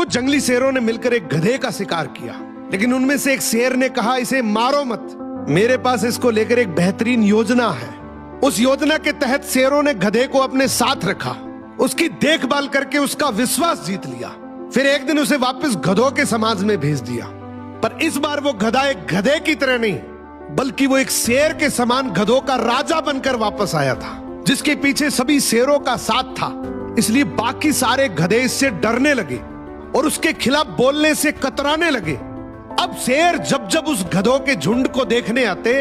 कुछ जंगली शेरों ने मिलकर एक गधे का शिकार किया, लेकिन उनमें से एक शेर ने कहा, इसे मारो मत, मेरे पास इसको लेकर एक बेहतरीन योजना है। उस योजना के तहत शेरों ने गधे को अपने साथ रखा, उसकी देखभाल करके उसका विश्वास जीत लिया। फिर एक दिन उसे वापस गधों के समाज में भेज दिया, पर इस बार वो गधा एक गधे की तरह नहीं, बल्कि वो एक शेर के समान गधों का राजा बनकर वापस आया था, जिसके पीछे सभी शेरों का साथ था। इसलिए बाकी सारे गधे इससे डरने लगे और उसके खिलाफ बोलने से कतराने लगे। अब शेर जब जब उस गधों के झुंड को देखने आते,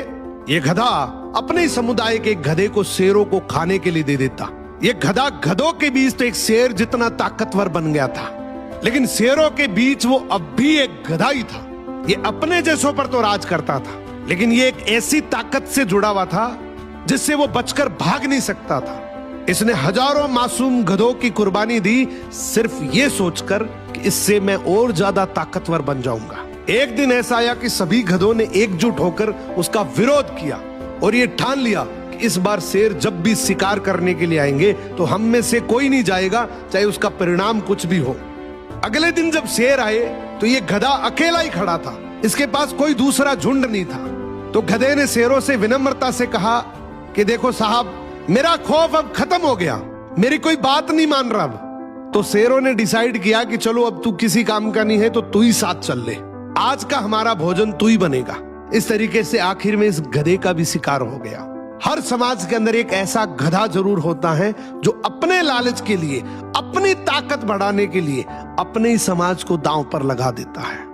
ये गधा अपने ही समुदाय के गधे को शेरों को खाने के लिए दे देता। ये गधा गधों के बीच तो एक शेर जितना ताकतवर बन गया था, लेकिन शेरों के बीच वो अब भी एक गधा ही था। ये अपने जैसों पर तो राज करता था, लेकिन ये एक ऐसी ताकत से जुड़ा हुआ था जिससे वो बचकर भाग नहीं सकता था। इसने हजारों मासूम गधों की कुर्बानी दी, सिर्फ ये सोचकर कि इससे मैं और ज्यादा ताकतवर बन जाऊंगा। एक दिन ऐसा आया कि सभी गधों ने एकजुट होकर उसका विरोध किया और ये ठान लिया कि इस बार शेर जब भी शिकार करने के लिए आएंगे तो हम में से कोई नहीं जाएगा, चाहे उसका परिणाम कुछ भी हो। अगले दिन जब शेर आए तो ये गधा अकेला ही खड़ा था, इसके पास कोई दूसरा झुंड नहीं था। तो गधे ने शेरों से विनम्रता से कहा कि देखो साहब, मेरा खौफ अब खत्म हो गया, मेरी कोई बात नहीं मान रहा अब। तो शेरों ने डिसाइड किया कि चलो अब तू किसी काम का नहीं है तो तू ही साथ चल ले, आज का हमारा भोजन तू ही बनेगा। इस तरीके से आखिर में इस गधे का भी शिकार हो गया। हर समाज के अंदर एक ऐसा गधा जरूर होता है जो अपने लालच के लिए, अपनी ताकत बढ़ाने के लिए अपने ही समाज को दांव पर लगा देता है।